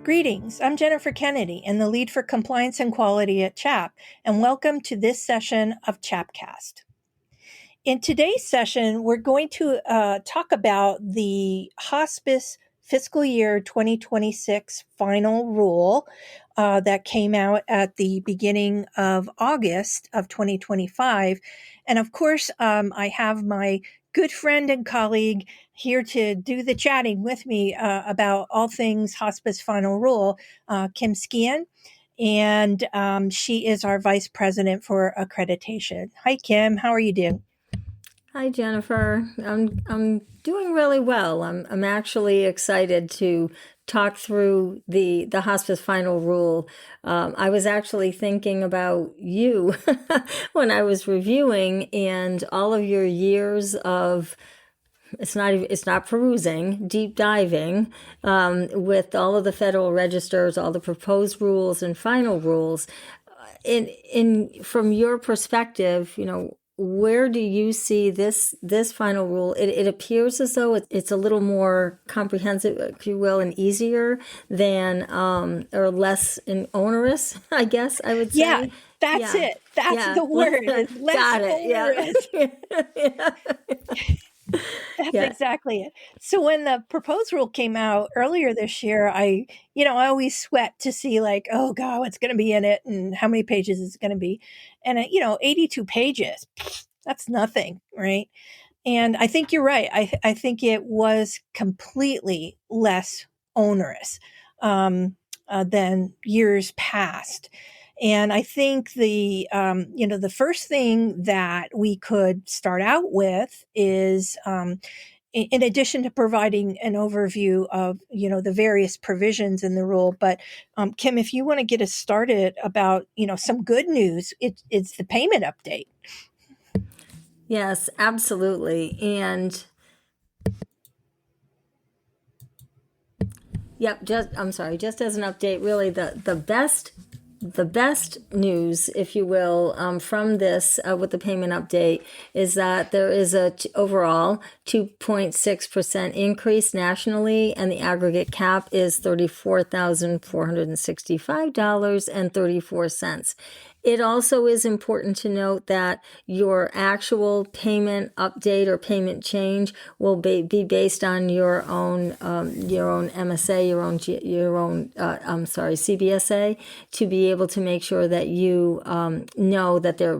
Greetings, I'm Jennifer Kennedy and the lead for compliance and quality at CHAP, and welcome to this session of CHAPcast. In today's session, we're going to talk about the Hospice Fiscal Year 2026 Final Rule that came out at the beginning of August of 2025. And of course, I have my good friend and colleague here to do the chatting with me about all things Hospice Final Rule, Kim Skehan. And she is our Vice President for Accreditation. Hi, Kim. How are you doing? Hi, Jennifer. I'm doing really well. I'm actually excited to talk through the Hospice Final Rule. I was actually thinking about you when I was reviewing and all of your years of it's not perusing, deep diving with all of the federal registers, all the proposed rules and final rules. From your perspective, where do you see this final rule? It appears as though it's a little more comprehensive, if you will, and easier than or less onerous, I guess I would say. Yeah, that's it. That's the word. It's less Got it. onerous. That's exactly it. So when the proposed rule came out earlier this year, I always sweat to see like, oh God, what's going to be in it and how many pages is it going to be? And 82 pages, that's nothing, right? And I think you're right. I think it was completely less onerous than years past. And I think the first thing that we could start out with is, in addition to providing an overview of, the various provisions in the rule. But Kim, if you want to get us started about, some good news, it's the payment update. Yes, absolutely. And just as an update, really the best news, if you will, from this with the payment update is that there is a overall 2.6% increase nationally, and the aggregate cap is $34,465.34. It also is important to note that your actual payment update or payment change will be based on your own MSA, your own CBSA, to be able to make sure that you know that there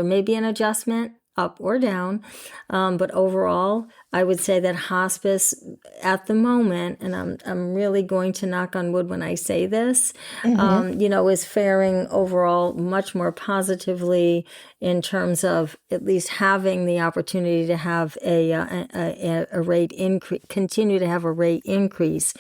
may be an adjustment up or down, but overall, I would say that hospice at the moment, and I'm really going to knock on wood when I say this, is faring overall much more positively in terms of at least having the opportunity to have a rate increase, continue to have a rate increase,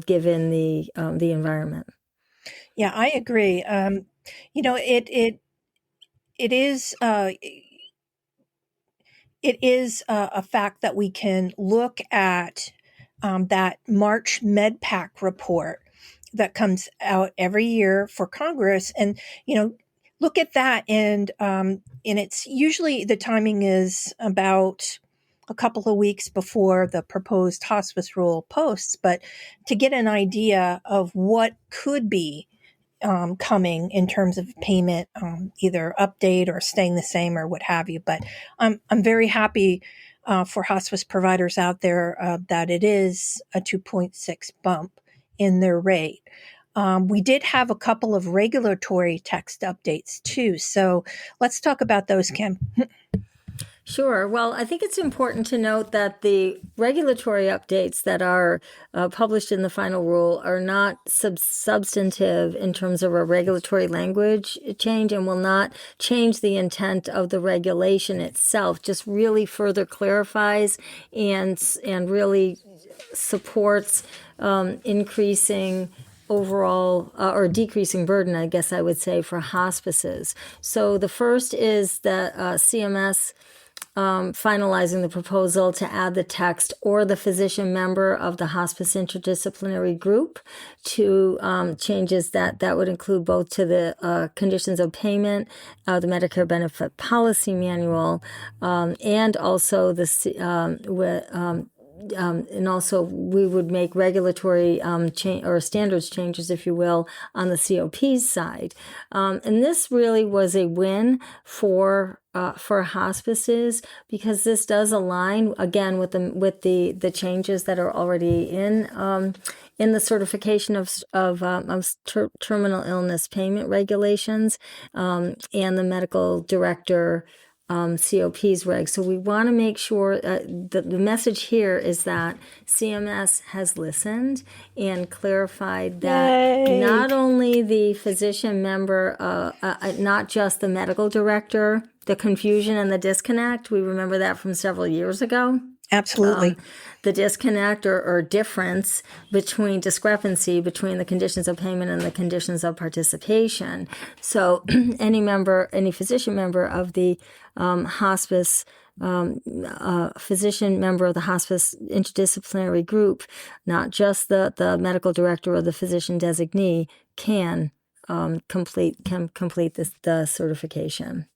given the environment. Yeah, I agree. It is a fact that we can look at that March MedPAC report that comes out every year for Congress, and look at that, and it's usually the timing is about a couple of weeks before the proposed hospice rule posts, but to get an idea of what could be coming in terms of payment, either update or staying the same or what have you. But I'm very happy for hospice providers out there that it is a 2.6 bump in their rate. We did have a couple of regulatory text updates too. So let's talk about those, Kim. Sure. Well, I think it's important to note that the regulatory updates that are published in the final rule are not substantive in terms of a regulatory language change, and will not change the intent of the regulation itself. Just really further clarifies and really supports increasing overall or decreasing burden, I guess I would say, for hospices. So the first is that CMS finalizing the proposal to add the text "or the physician member of the hospice interdisciplinary group" to changes that would include both to the conditions of payment, the Medicare benefit policy manual, and also the and also we would make regulatory or standards changes, if you will, on the COP's side. And this really was a win for hospices, because this does align again with the changes that are already in the certification of terminal illness payment regulations, and the medical director COP's regs. So we want to make sure the message here is that CMS has listened and clarified that Yay. not only the physician member, not just the medical director, the confusion and the disconnect, we remember that from several years ago. Absolutely. The disconnect or difference discrepancy between the conditions of payment and the conditions of participation. So any physician member of the hospice, physician member of the hospice interdisciplinary group, not just the medical director or the physician designee, can complete the certification.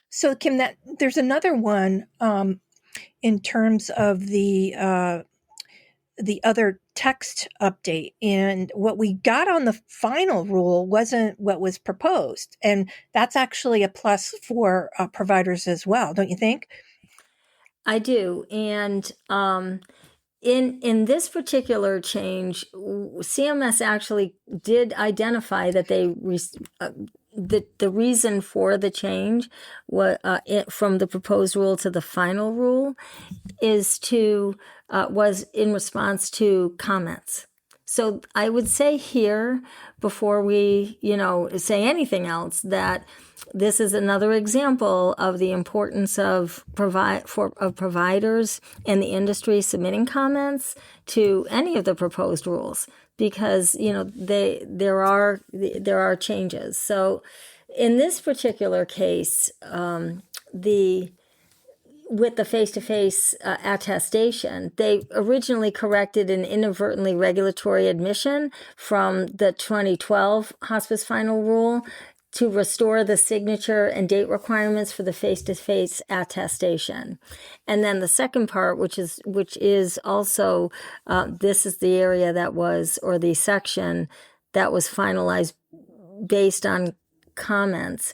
So, Kim, there's another one in terms of the other text update, and what we got on the final rule wasn't what was proposed, and that's actually a plus for providers as well, don't you think? I do, and in this particular change, CMS actually did identify that the reason for the change from the proposed rule to the final rule was in response to comments. So I would say here, before we say anything else, that this is another example of the importance of providers and the industry submitting comments to any of the proposed rules, because there are changes. So in this particular case, with the face-to-face attestation, they originally corrected an inadvertently regulatory admission from the 2012 Hospice Final Rule to restore the signature and date requirements for the face-to-face attestation. And then the second part, which is also, this is the area or the section that was finalized based on comments.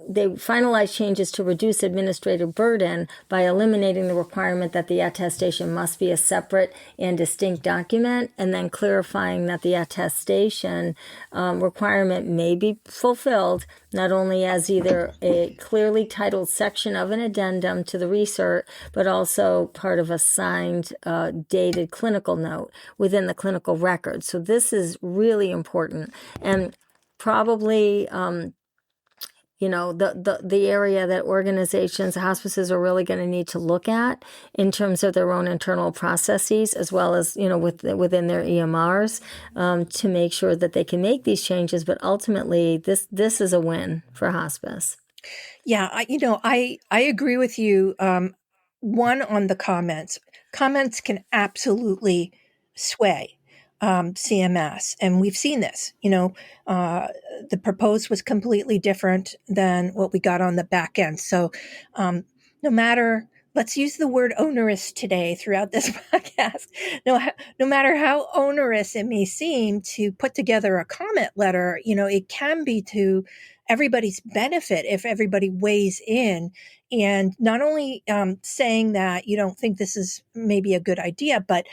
They finalized changes to reduce administrative burden by eliminating the requirement that the attestation must be a separate and distinct document, and then clarifying that the attestation requirement may be fulfilled not only as either a clearly titled section of an addendum to the recert, but also part of a signed, dated clinical note within the clinical record. So this is really important, and probably the area that organizations, hospices are really going to need to look at in terms of their own internal processes, as well as within their EMRs, to make sure that they can make these changes. But ultimately, this is a win for hospice. Yeah, I agree with you. One, on the comments can absolutely sway CMS, and we've seen this. The proposed was completely different than what we got on the back end. So no matter, let's use the word onerous today throughout this podcast. No matter how onerous it may seem to put together a comment letter, it can be to everybody's benefit if everybody weighs in, and not only saying that you don't think this is maybe a good idea, but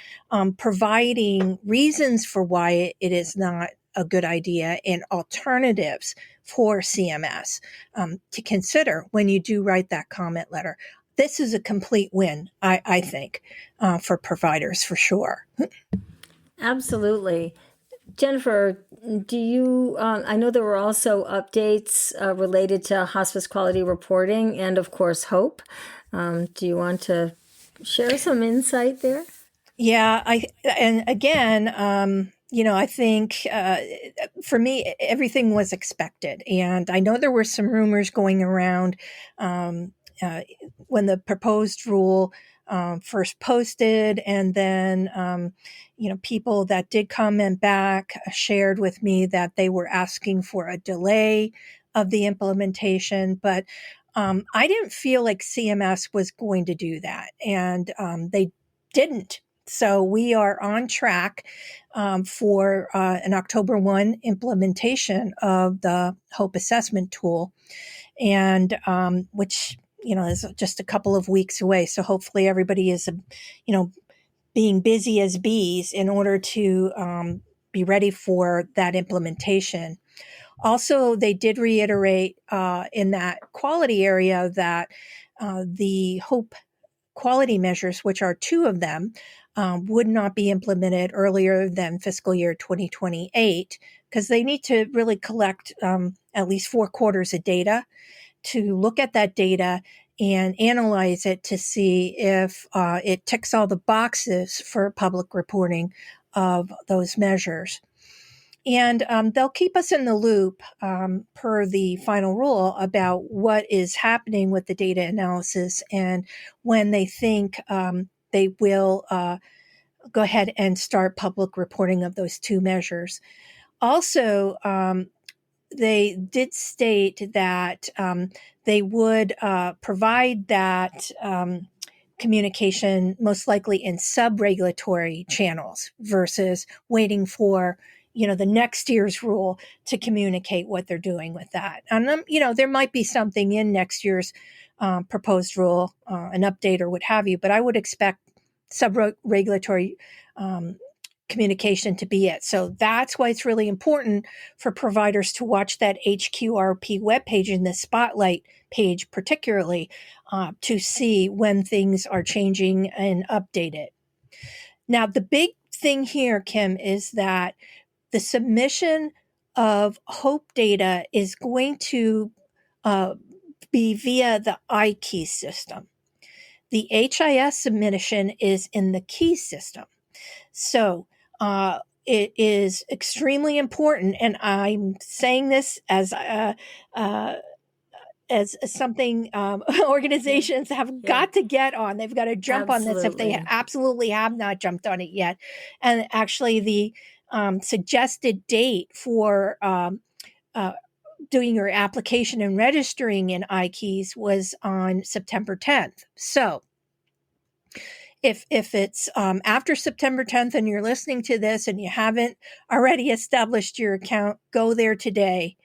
providing reasons for why it is not a good idea and alternatives for CMS to consider when you do write that comment letter. This is a complete win, I think, for providers for sure. Absolutely. Jennifer, do you, I know there were also updates related to hospice quality reporting and, of course, HOPE. Do you want to share some insight there? Yeah, and again, I think for me, everything was expected. And I know there were some rumors going around when the proposed rule first posted, and then people that did comment back shared with me that they were asking for a delay of the implementation, but I didn't feel like CMS was going to do that, and they didn't. So we are on track for an October 1 implementation of the HOPE assessment tool, and which is just a couple of weeks away. So hopefully everybody is, being busy as bees in order to be ready for that implementation. Also, they did reiterate in that quality area that the HOPE quality measures, which are 2 of them, would not be implemented earlier than fiscal year 2028, because they need to really collect at least 4 quarters of data to look at that data and analyze it to see if it ticks all the boxes for public reporting of those measures. And they'll keep us in the loop per the final rule about what is happening with the data analysis and when they think they will go ahead and start public reporting of those 2 measures. Also, they did state that they would provide that communication most likely in sub-regulatory channels versus waiting for the next year's rule to communicate what they're doing with that. And there might be something in next year's proposed rule, an update or what have you, but I would expect sub-regulatory communication to be it. So that's why it's really important for providers to watch that HQRP webpage in the Spotlight page, particularly to see when things are changing and updated. Now, the big thing here, Kim, is that the submission of HOPE data is going to be via the iQIEs system. The HIS submission is in the KEY system. So it is extremely important, and I'm saying this as something organizations have got to get on. They've got to jump on this if they absolutely have not jumped on it yet. And actually, the suggested date for doing your application and registering in iQIEs was on September 10th. So if it's after September 10th and you're listening to this and you haven't already established your account, go there today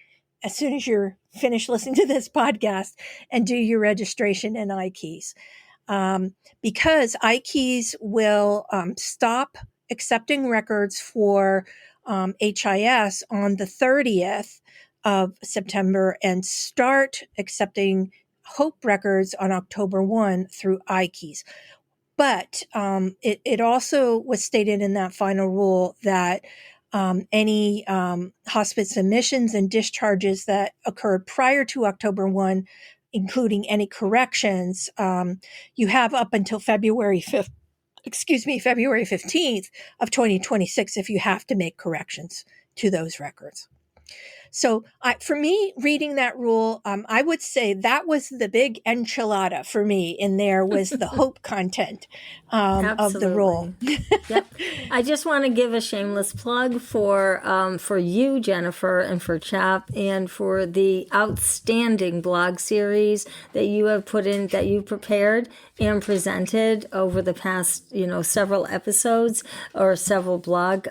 as soon as you're finished listening to this podcast and do your registration in iQIEs. Because iQIEs will stop accepting records for HIS on the 30th of September and start accepting HOPE records on October 1 through iQIEs. But it also was stated in that final rule that any hospice admissions and discharges that occurred prior to October 1, including any corrections, you have up until February 15th of 2026 if you have to make corrections to those records. So for me, reading that rule, I would say that was the big enchilada for me in there was the HOPE content of the rule. Yep. I just want to give a shameless plug for you, Jennifer, and for CHAP, and for the outstanding blog series that you have that you prepared and presented over the past, several episodes or several blog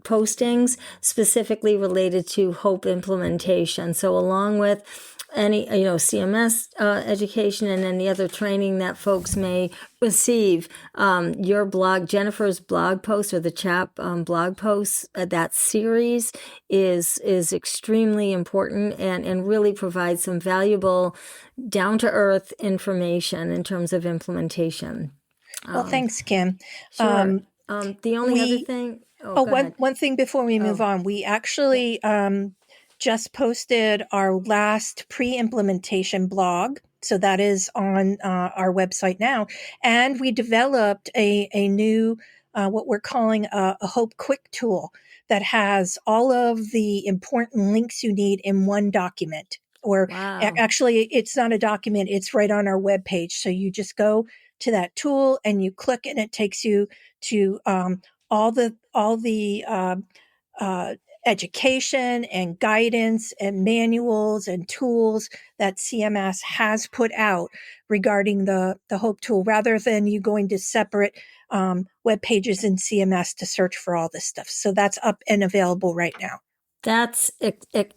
postings specifically related to HOPE implementation. So along with any, CMS education and any other training that folks may receive, your blog, Jennifer's blog post or the CHAP blog post, that series is extremely important and really provides some valuable down-to-earth information in terms of implementation. Well, thanks, Kim. Sure. The only other thing... one thing before we move on. We actually just posted our last pre-implementation blog. So that is on our website now. And we developed a new, what we're calling a HOPE Quick tool that has all of the important links you need in one document. Or actually, it's not a document. It's right on our webpage. So you just go to that tool and you click and it takes you to all the education and guidance and manuals and tools that CMS has put out regarding the HOPE tool, rather than you going to separate web pages in CMS to search for all this stuff. So that's up and available right now. That's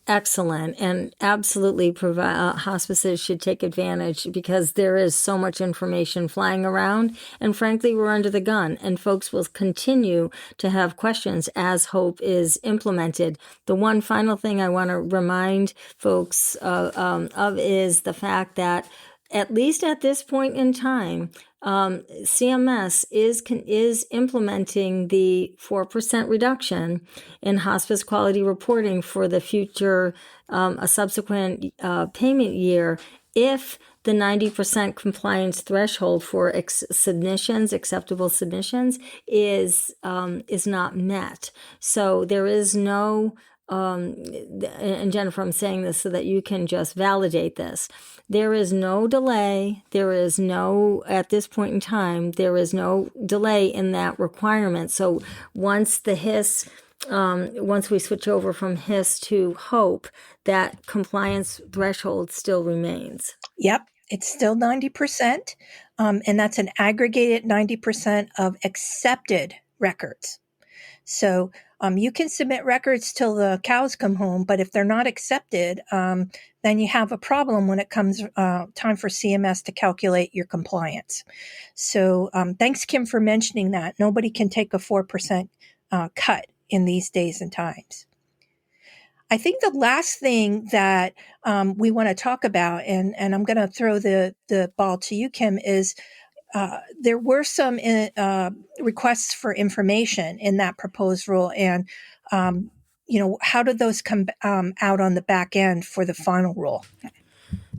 excellent, and absolutely hospices should take advantage, because there is so much information flying around, and frankly, we're under the gun, and folks will continue to have questions as HOPE is implemented. The one final thing I want to remind folks of is the fact that, at least at this point in time, CMS is implementing the 4% reduction in hospice quality reporting for the future, a subsequent payment year, if the 90% compliance threshold for acceptable submissions, is not met. So there is no, and Jennifer, I'm saying this so that you can just validate this. There is no delay. At this point in time, there is no delay in that requirement. So once we switch over from HIS to HOPE, that compliance threshold still remains. Yep, it's still 90%, and that's an aggregated 90% of accepted records. So you can submit records till the cows come home, but if they're not accepted, then you have a problem when it comes time for CMS to calculate your compliance. So thanks, Kim, for mentioning that. Nobody can take a 4% cut in these days and times. I think the last thing that we want to talk about, and I'm going to throw the ball to you, Kim, is there were some requests for information in that proposed rule, and how did those come out on the back end for the final rule?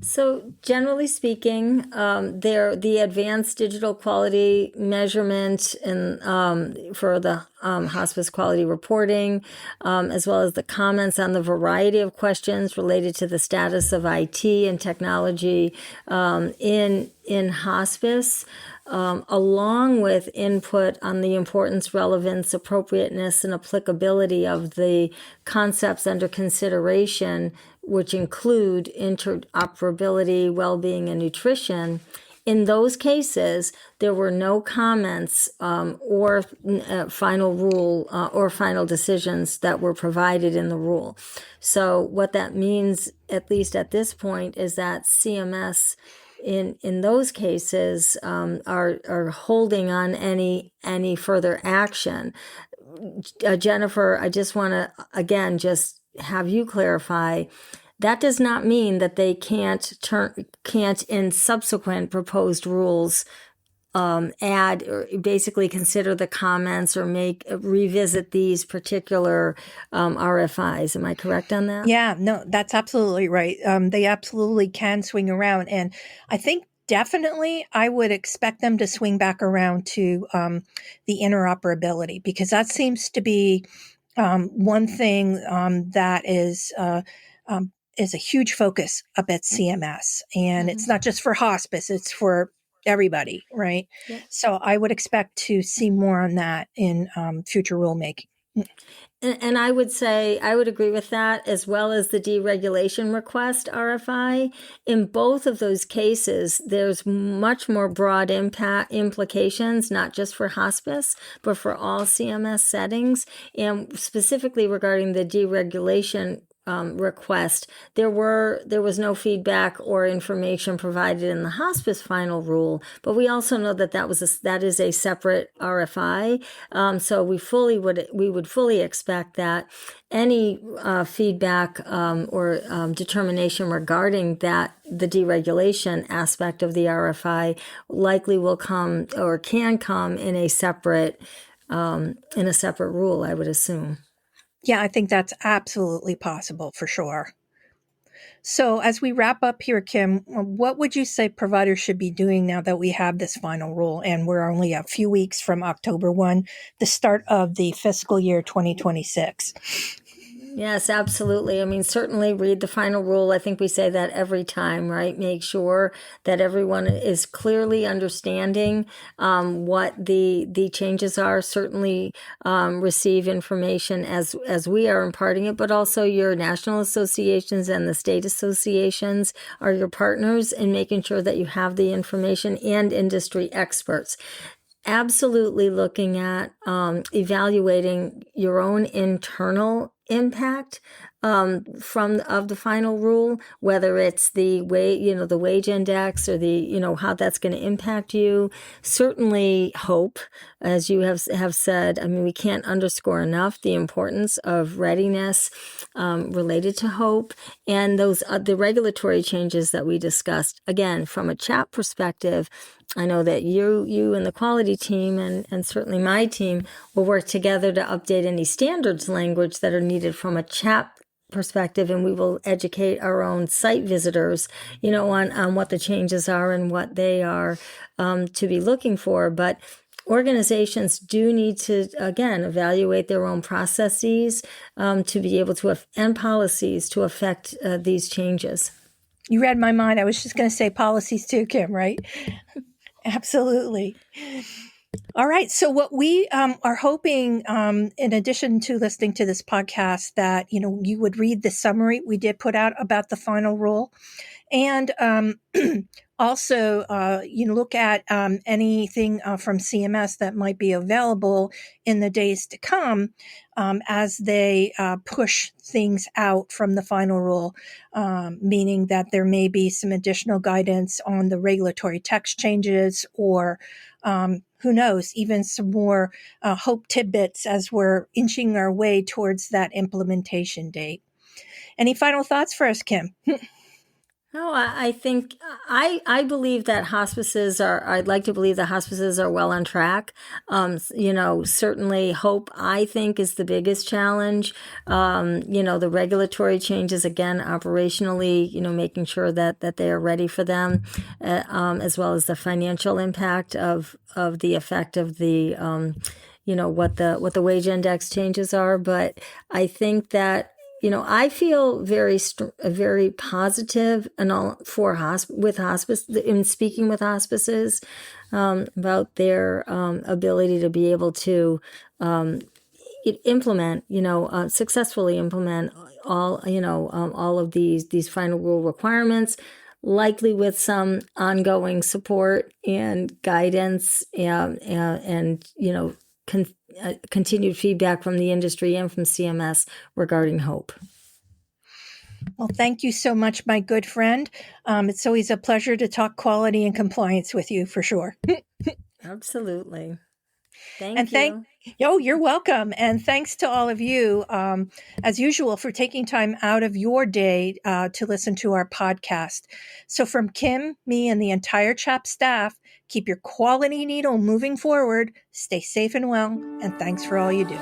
So generally speaking, they're the advanced digital quality measurement and for the hospice quality reporting, as well as the comments on the variety of questions related to the status of IT and technology in hospice. Along with input on the importance, relevance, appropriateness, and applicability of the concepts under consideration, which include interoperability, well-being, and nutrition. In those cases, there were no comments or final rule or final decisions that were provided in the rule. So what that means, at least at this point, is that CMS in those cases are holding on any further action. Jennifer, I just want to again just have you clarify. That does not mean that they can't in subsequent proposed rules add or basically consider the comments or revisit these particular RFIs. Am I correct on that? Yeah, no, that's absolutely right. They absolutely can swing around. And I think definitely I would expect them to swing back around to the interoperability, because that seems to be one thing that is a huge focus up at CMS. And it's not just for hospice, it's for everybody, right? Yeah. So I would expect to see more on that in future rulemaking. And I would say, I would agree with that, as well as the deregulation request RFI. In both of those cases, there's much more broad implications, not just for hospice, but for all CMS settings. And specifically regarding the deregulation request, there was no feedback or information provided in the hospice final rule, but we also know that is a separate RFI. So we would fully expect that any feedback or determination regarding the deregulation aspect of the RFI likely will come or can come in a separate rule, I would assume. Yeah, I think that's absolutely possible for sure. So as we wrap up here, Kim, what would you say providers should be doing now that we have this final rule and we're only a few weeks from October 1, the start of the fiscal year 2026? Yes, absolutely. I mean, certainly read the final rule. I think we say that every time, right? Make sure that everyone is clearly understanding what the changes are. Certainly receive information as we are imparting it, but also your national associations and the state associations are your partners in making sure that you have the information, and industry experts. Absolutely looking at evaluating your own internal impact from of the final rule, whether it's the the wage index, or how that's going to impact you. Certainly hope, as you have said. I mean, we can't underscore enough the importance of readiness related to hope, and those the regulatory changes that we discussed. Again, from a CHAP perspective, I know that you and the quality team and certainly my team will work together to update any standards language that are needed from a CHAP perspective, and we will educate our own site visitors, on what the changes are and what they are to be looking for. But organizations do need to, again, evaluate their own processes to be able to, and policies to affect these changes. You read my mind. I was just going to say policies too, Kim, right? Absolutely. All right. So what we are hoping, in addition to listening to this podcast, that, you would read the summary we did put out about the final rule. And also, look at anything from CMS that might be available in the days to come as they push things out from the final rule, meaning that there may be some additional guidance on the regulatory text changes, or who knows, even some more hope tidbits as we're inching our way towards that implementation date. Any final thoughts for us, Kim? No, I think I believe that I'd like to believe that hospices are well on track. Certainly hope, I think, is the biggest challenge. The regulatory changes, again, operationally, making sure that they are ready for them, as well as the financial impact of the effect of the, what the wage index changes are. But I think that, I feel very positive and all with hospice, in speaking with hospices about their ability to be able to implement, successfully implement all of these final rule requirements, likely with some ongoing support and guidance, and continued feedback from the industry and from CMS regarding hope. Well, thank you so much, my good friend. It's always a pleasure to talk quality and compliance with you, for sure. Absolutely. Thank you. You're welcome. And thanks to all of you, as usual, for taking time out of your day to listen to our podcast. So from Kim, me, and the entire CHAP staff, keep your quality needle moving forward, stay safe and well, and thanks for all you do.